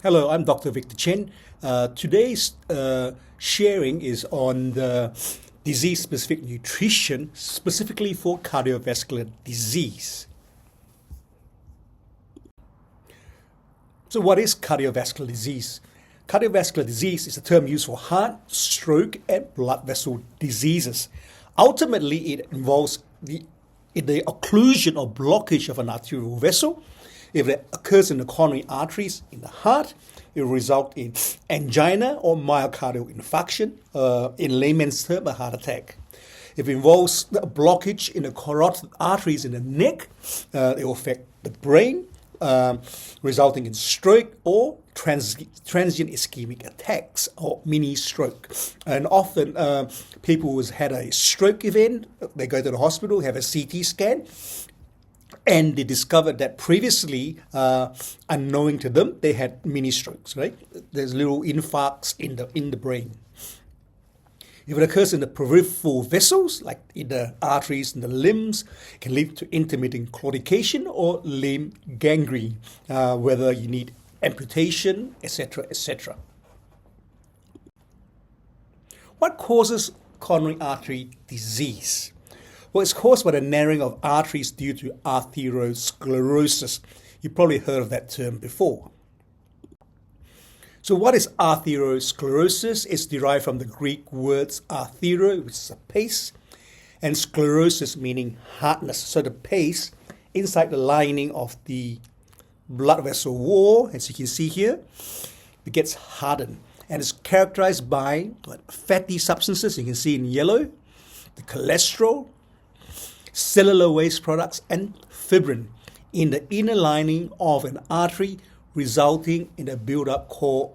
Hello, I'm Dr. Victor Chen. Today's sharing is on the disease-specific nutrition, specifically for cardiovascular disease. So what is cardiovascular disease? Cardiovascular disease is a term used for heart, stroke, and blood vessel diseases. Ultimately, it involves the occlusion or blockage of an arterial vessel. If it occurs in the coronary arteries in the heart, it will result in angina or myocardial infarction, in layman's term, a heart attack. If it involves a blockage in the carotid arteries in the neck, it will affect the brain, resulting in stroke or transient ischemic attacks or mini stroke. And often people who had a stroke event, they go to the hospital, have a CT scan, and they discovered that previously, unknowing to them, they had mini strokes, right? There's little infarcts in the brain. If it occurs in the peripheral vessels, like in the arteries and the limbs, it can lead to intermittent claudication or limb gangrene, whether you need amputation, etc., etc. What causes coronary artery disease? Well, it's caused by the narrowing of arteries due to atherosclerosis. You've probably heard of that term before. So what is atherosclerosis? It's derived from the Greek words arthero, which is a pace, and sclerosis meaning hardness. So the pace inside the lining of the blood vessel wall, as you can see here, it gets hardened. And it's characterized by fatty substances, you can see in yellow, the cholesterol, cellular waste products, and fibrin in the inner lining of an artery, resulting in a buildup called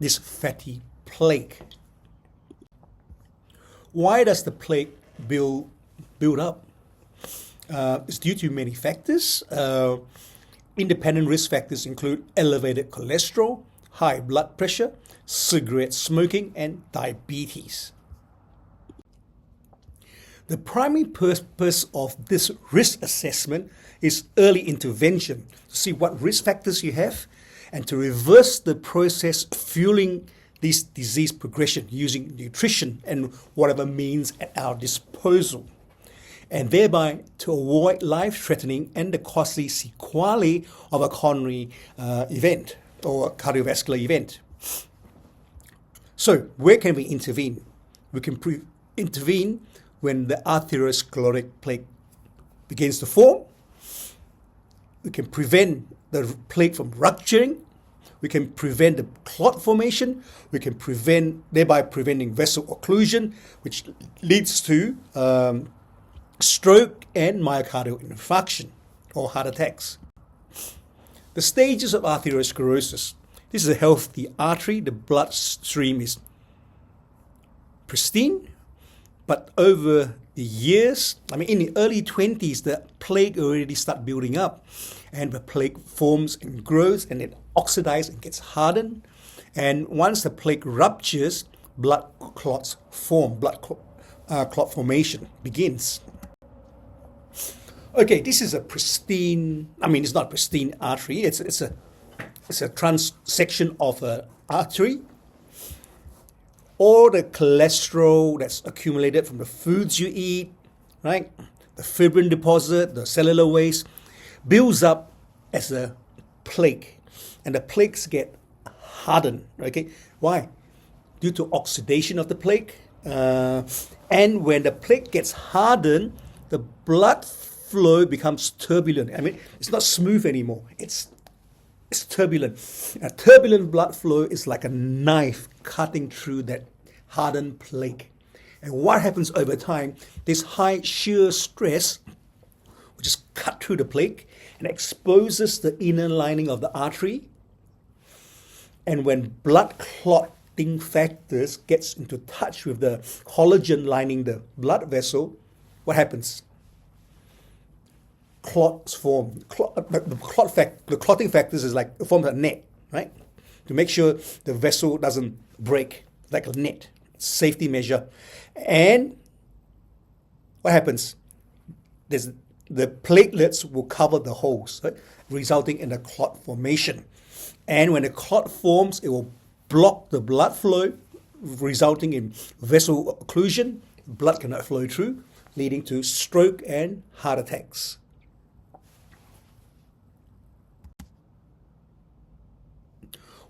this fatty plaque. Why does the plaque build up? It's due to many factors. Independent risk factors include elevated cholesterol, high blood pressure, cigarette smoking, and diabetes. The primary purpose of this risk assessment is early intervention to see what risk factors you have and to reverse the process fueling this disease progression using nutrition and whatever means at our disposal, and thereby to avoid life-threatening and the costly sequelae of a coronary event or a cardiovascular event. So where can we intervene? We can intervene when the atherosclerotic plaque begins to form. We can prevent the plaque from rupturing. We can prevent the clot formation. We can thereby preventing vessel occlusion, which leads to stroke and myocardial infarction or heart attacks. The stages of atherosclerosis. This is a healthy artery. The bloodstream is pristine. But over the years, in the early 20s, the plaque already starts building up. And the plaque forms and grows and it oxidizes and gets hardened. And once the plaque ruptures, blood clots form, clot formation begins. Okay, this is a pristine, it's not a pristine artery. It's a transection of an artery. All the cholesterol that's accumulated from the foods you eat, right? The fibrin deposit, the cellular waste, builds up as a plaque. And the plaques get hardened, okay? Why? Due to oxidation of the plaque. And when the plaque gets hardened, the blood flow becomes turbulent. It's not smooth anymore. It's turbulent. A turbulent blood flow is like a knife cutting through that hardened plaque. And what happens over time, this high shear stress will just cut through the plaque and exposes the inner lining of the artery. And when blood clotting factors gets into touch with the collagen lining the blood vessel, what happens? Clots form. The clotting factors is like form a net, right? To make sure the vessel doesn't break, like a net, safety measure. And what happens? The platelets will cover the holes. Right? resulting in a clot formation. And when a clot forms, it will block the blood flow, resulting in vessel occlusion. Blood cannot flow through, leading to stroke and heart attacks.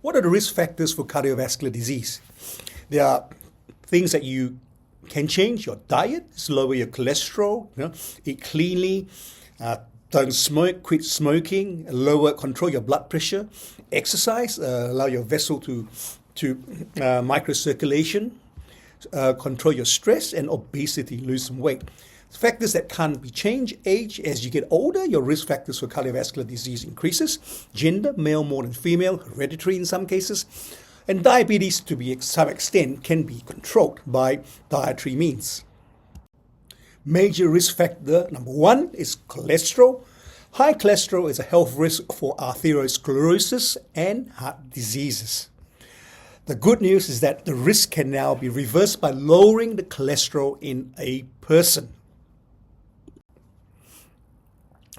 What are the risk factors for cardiovascular disease? There are things that you can change. Your diet, lower your cholesterol, eat cleanly, don't smoke, quit smoking, control your blood pressure, exercise, allow your vessel to microcirculation, control your stress, and obesity, lose some weight. Factors that can't be changed: age. As you get older, your risk factors for cardiovascular disease increases. Gender, male more than female, hereditary in some cases. And diabetes, to some extent, can be controlled by dietary means. Major risk factor number 1 is cholesterol. High cholesterol is a health risk for arteriosclerosis and heart diseases. The good news is that the risk can now be reversed by lowering the cholesterol in a person.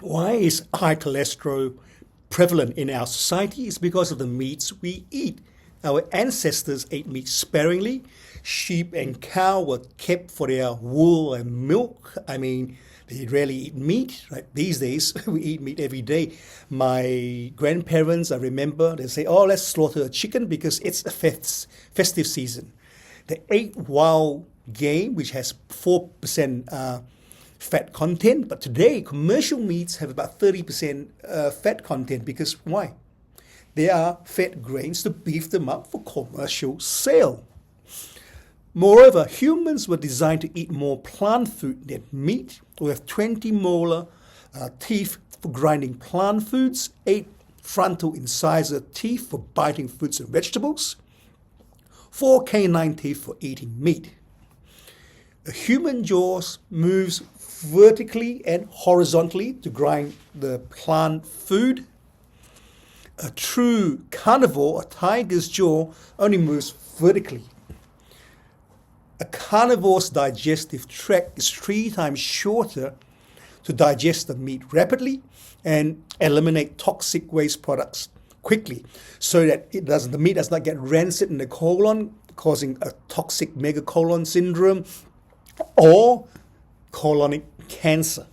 Why is high cholesterol prevalent in our society? It's because of the meats we eat. Our ancestors ate meat sparingly. Sheep and cow were kept for their wool and milk. They rarely eat meat, right? These days, we eat meat every day. My grandparents, I remember, they say, let's slaughter a chicken because it's a festive season. They ate wild game, which has 4% fat content. But today, commercial meats have about 30% fat content because why? There are fed grains to beef them up for commercial sale. Moreover, humans were designed to eat more plant food than meat. We have 20 molar teeth for grinding plant foods, 8 frontal incisor teeth for biting fruits and vegetables, 4 canine teeth for eating meat. The human jaws moves vertically and horizontally to grind the plant food. A true carnivore, a tiger's jaw, only moves vertically. A carnivore's digestive tract is 3 times shorter to digest the meat rapidly and eliminate toxic waste products quickly, so that the meat does not get rancid in the colon, causing a toxic megacolon syndrome or colonic cancer.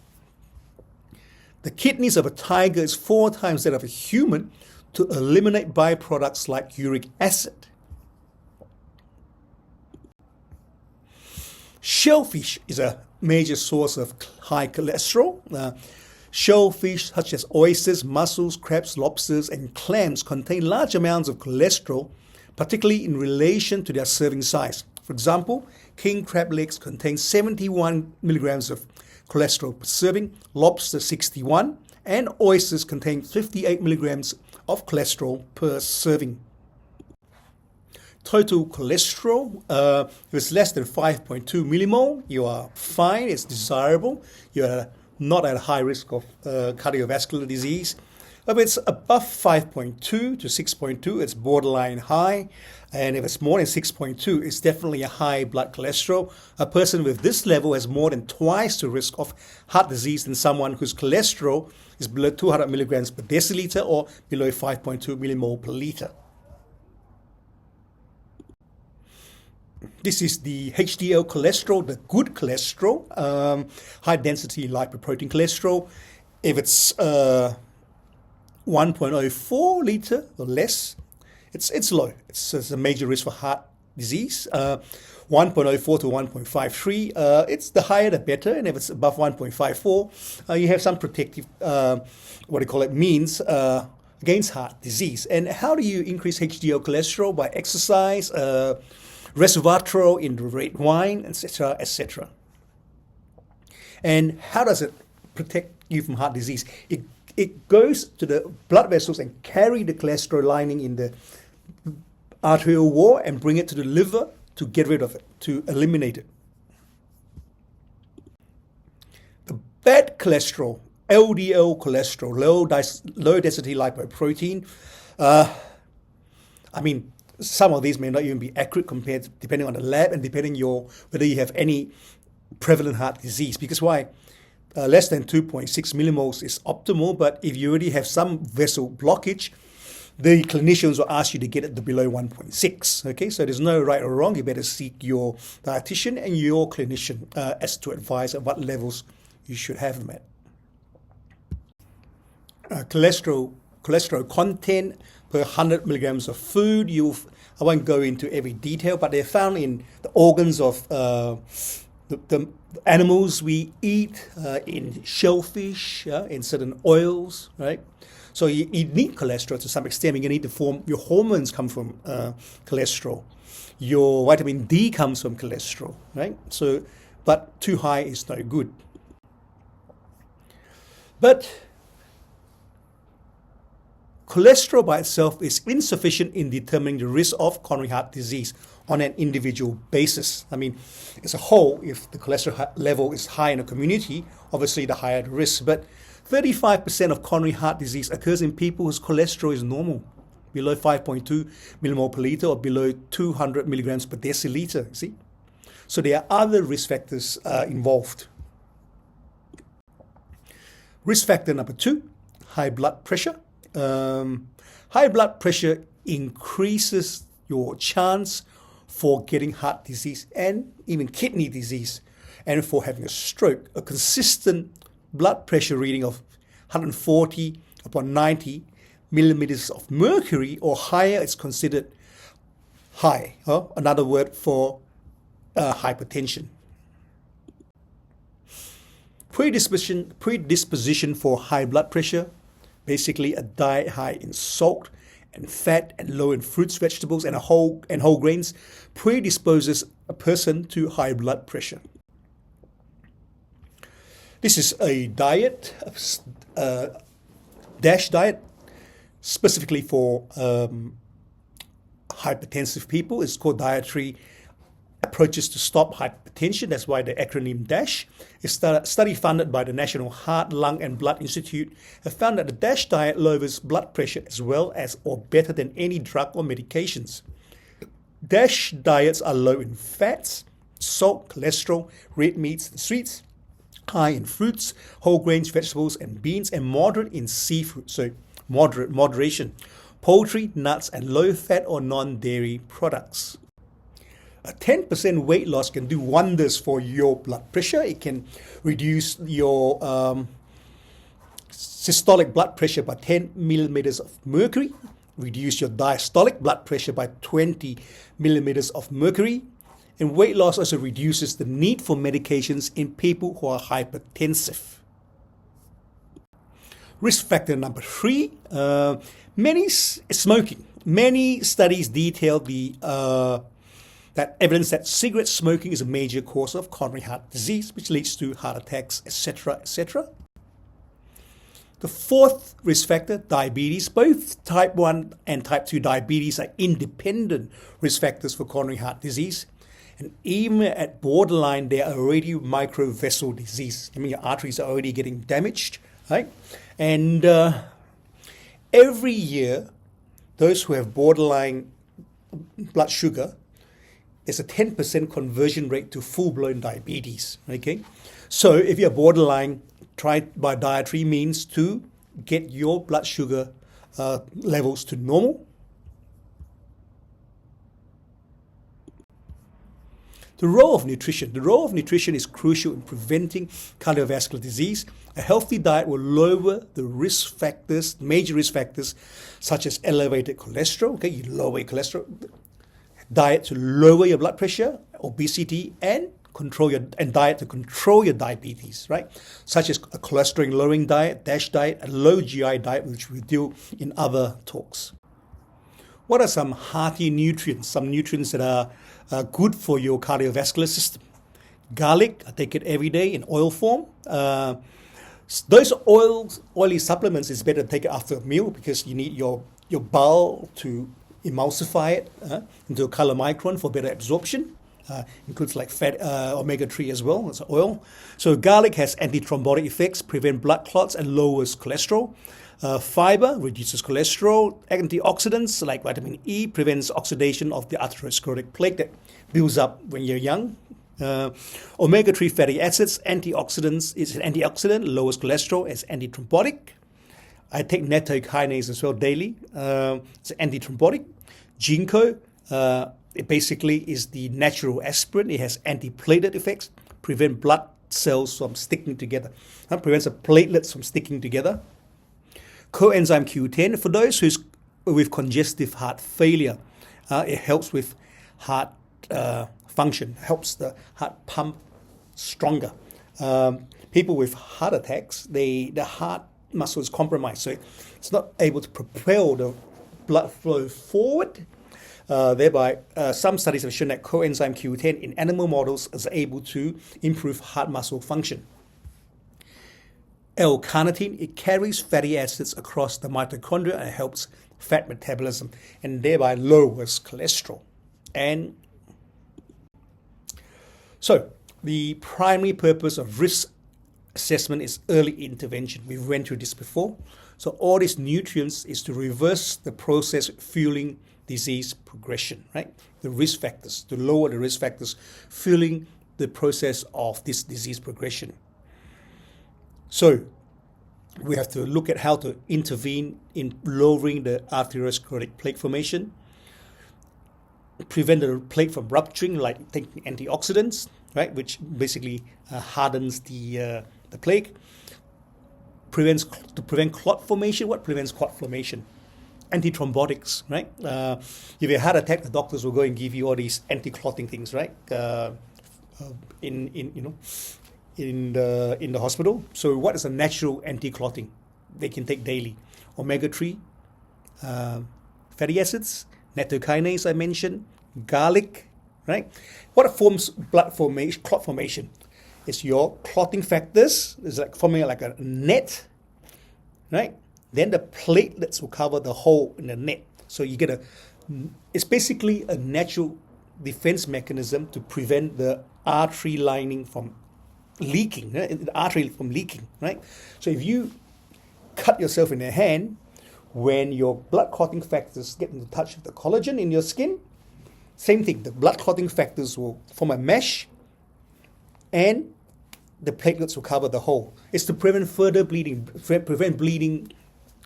The kidneys of a tiger is 4 times that of a human to eliminate byproducts like uric acid. Shellfish is a major source of high cholesterol. Shellfish such as oysters, mussels, crabs, lobsters, and clams contain large amounts of cholesterol, particularly in relation to their serving size. For example, king crab legs contain 71 milligrams of cholesterol per serving, lobster 61, and oysters contain 58 milligrams of cholesterol per serving. Total cholesterol, if it's less than 5.2 millimole, you are fine, it's desirable, you're not at high risk of cardiovascular disease. If it's above 5.2 to 6.2, it's borderline high. And if it's more than 6.2, it's definitely a high blood cholesterol. A person with this level has more than twice the risk of heart disease than someone whose cholesterol is below 200 milligrams per deciliter or below 5.2 millimole per liter. This is the HDL cholesterol, the good cholesterol, high density lipoprotein cholesterol. If it's 1.04 liter or less, it's low. It's a major risk for heart disease. 1.04 to 1.53, it's the higher the better. And if it's above 1.54, you have some protective, means against heart disease. And how do you increase HDL cholesterol? By exercise, resveratrol in the red wine, etc., etc. And how does it protect you from heart disease? It goes to the blood vessels and carry the cholesterol lining in the arterial wall and bring it to the liver to get rid of it, to eliminate it. The bad cholesterol, LDL cholesterol, low density lipoprotein, some of these may not even be accurate depending on the lab and depending whether you have any prevalent heart disease. Because why? less than 2.6 millimoles is optimal, but if you already have some vessel blockage, the clinicians will ask you to get it to below 1.6. Okay, so there's no right or wrong. You better seek your dietitian and your clinician as to advise at what levels you should have them at. Cholesterol content per 100 milligrams of food. I won't go into every detail, but they're found in the organs of the animals we eat, in shellfish, in certain oils, right? So you need cholesterol to some extent. You need to form your hormones come from cholesterol. Your vitamin D comes from cholesterol, right? So, but too high is no good. But cholesterol by itself is insufficient in determining the risk of coronary heart disease on an individual basis. I mean, as a whole, if the cholesterol level is high in a community, obviously the higher the risk. But 35% of coronary heart disease occurs in people whose cholesterol is normal, below 5.2 millimole per liter or below 200 milligrams per deciliter, see? So there are other risk factors involved. Risk factor number 2, high blood pressure. High blood pressure increases your chance for getting heart disease and even kidney disease, and for having a stroke. A consistent blood pressure reading of 140 upon 90 millimeters of mercury or higher is considered high. Another word for hypertension. Predisposition for high blood pressure. Basically, a diet high in salt and fat and low in fruits, vegetables, and whole grains predisposes a person to high blood pressure. This is a diet, DASH diet, specifically for hypertensive people. It's called Dietary Approaches to Stop Hypertension. That's why the acronym DASH. It's a study funded by the National Heart, Lung and Blood Institute have found that the DASH diet lowers blood pressure as well as or better than any drug or medications. DASH diets are low in fats, salt, cholesterol, red meats and sweets, high in fruits, whole grains, vegetables and beans, and moderate in seafood. So moderation. Poultry, nuts and low fat or non-dairy products. A 10% weight loss can do wonders for your blood pressure. It can reduce your systolic blood pressure by 10 millimeters of mercury, reduce your diastolic blood pressure by 20 millimeters of mercury, and weight loss also reduces the need for medications in people who are hypertensive. Risk factor number 3, smoking. Many studies detail that evidence that cigarette smoking is a major cause of coronary heart disease, which leads to heart attacks, etc., etc. The 4th risk factor, diabetes. Both type 1 and type 2 diabetes are independent risk factors for coronary heart disease. And even at borderline, they are already microvessel disease. I mean, your arteries are already getting damaged, right? And every year, those who have borderline blood sugar, there's a 10% conversion rate to full-blown diabetes, okay? So if you're borderline, try by dietary means to get your blood sugar levels to normal. The role of nutrition. The role of nutrition is crucial in preventing cardiovascular disease. A healthy diet will lower the risk factors, major risk factors, such as elevated cholesterol. Okay, you lower your cholesterol. Diet to lower your blood pressure, obesity, and diet to control your diabetes, right? Such as a cholesterol-lowering diet, DASH diet, a low GI diet, which we do in other talks. What are some hearty nutrients? Some nutrients that are good for your cardiovascular system. Garlic, I take it every day in oil form. Those oily supplements is better to take it after a meal because you need your bowel to emulsify it into a chylomicron for better absorption. Includes like fat, omega-3 as well, it's oil. So garlic has anti-thrombotic effects, prevent blood clots and lowers cholesterol. Fiber reduces cholesterol. Antioxidants like vitamin E prevents oxidation of the atherosclerotic plaque that builds up when you're young. Omega-3 fatty acids, antioxidants, is an antioxidant, lowers cholesterol, it's antithrombotic. I take nattokinase as well daily. It's antithrombotic. Ginkgo, it basically is the natural aspirin. It has antiplatelet effects, prevent blood cells from sticking together. Prevents the platelets from sticking together. Coenzyme Q10, for those who's with congestive heart failure, it helps with heart function, helps the heart pump stronger. People with heart attacks, the heart muscle is compromised, so it's not able to propel the blood flow forward. Thereby, some studies have shown that coenzyme Q10 in animal models is able to improve heart muscle function. L-carnitine, it carries fatty acids across the mitochondria and helps fat metabolism and thereby lowers cholesterol. And so, the primary purpose of risk assessment is early intervention. We went through this before. So all these nutrients is to reverse the process fueling disease progression, right? The risk factors, to lower the risk factors fueling the process of this disease progression. So we have to look at how to intervene in lowering the arteriosclerotic plaque formation, prevent the plaque from rupturing, like taking antioxidants, right, which basically hardens the plaque. To prevent clot formation. What prevents clot formation? Antithrombotics, right? If you have a heart attack, the doctors will go and give you all these anti-clotting things, right? In the hospital. So what is a natural anti-clotting? They can take daily. Omega-3 fatty acids, nattokinase I mentioned, garlic, right? What forms blood formation, clot formation? It's your clotting factors. It's like forming like a net, right? Then the platelets will cover the hole in the net. So you get it's basically a natural defense mechanism to prevent the artery lining from leaking, right? The artery from leaking, right? So if you cut yourself in the hand, when your blood clotting factors get into touch with the collagen in your skin, same thing, the blood clotting factors will form a mesh and the platelets will cover the hole. It's to prevent further bleeding, prevent bleeding,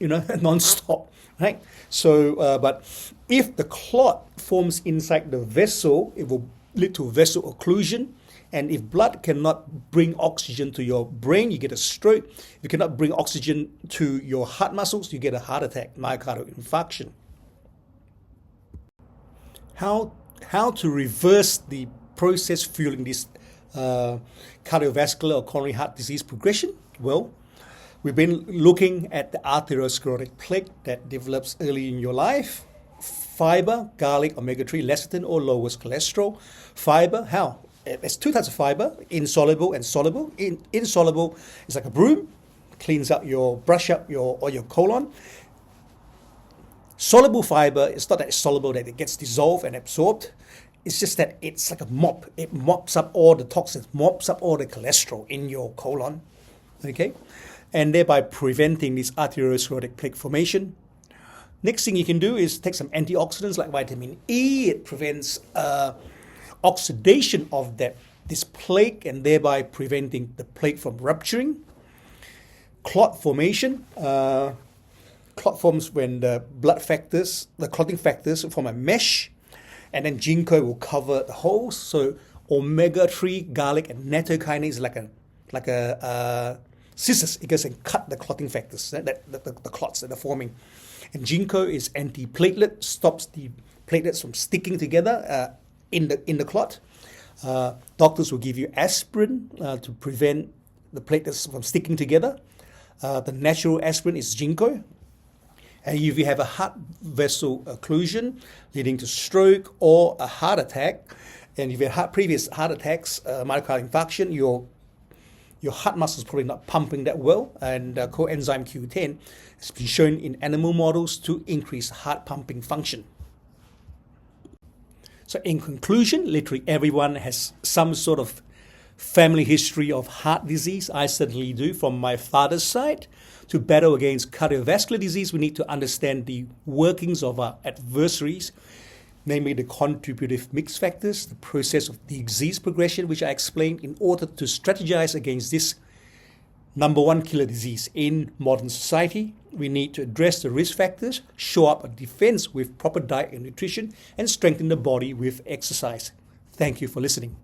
non-stop, right? So, but if the clot forms inside the vessel, it will lead to vessel occlusion. And if blood cannot bring oxygen to your brain, you get a stroke. If you cannot bring oxygen to your heart muscles, you get a heart attack, myocardial infarction. How to reverse the process fueling this cardiovascular or coronary heart disease progression? Well, we've been looking at the arteriosclerotic plaque that develops early in your life. Fiber, garlic, omega-3, lecithin, or lowers cholesterol. Fiber, how? There's two types of fiber, insoluble and soluble. Insoluble is like a broom, brush up your colon. Soluble fiber, it's not that it's soluble that it gets dissolved and absorbed. It's just that it's like a mop. It mops up all the toxins, mops up all the cholesterol in your colon, okay? And thereby preventing this arteriosclerotic plaque formation. Next thing you can do is take some antioxidants like vitamin E. It prevents oxidation of this plaque and thereby preventing the plaque from rupturing. Clot formation. Clot forms when the clotting factors form a mesh, and then ginkgo will cover the holes. So omega-3, garlic, and nattokinase is like a scissors. It goes and cut the clotting factors, the clots that are forming. And ginkgo is anti-platelet, stops the platelets from sticking together in the clot. Doctors will give you aspirin to prevent the platelets from sticking together. The natural aspirin is ginkgo. And if you have a heart vessel occlusion leading to stroke or a heart attack, and if you have previous heart attacks, myocardial infarction, your heart muscle is probably not pumping that well, and coenzyme Q10 has been shown in animal models to increase heart pumping function. So in conclusion, literally everyone has some sort of family history of heart disease. I certainly do from my father's side. To battle against cardiovascular disease, we need to understand the workings of our adversaries. namely the contributive mix factors, the process of disease progression, which I explained, in order to strategize against this number one killer disease in modern society. We need to address the risk factors, show up a defense with proper diet and nutrition, and strengthen the body with exercise. Thank you for listening.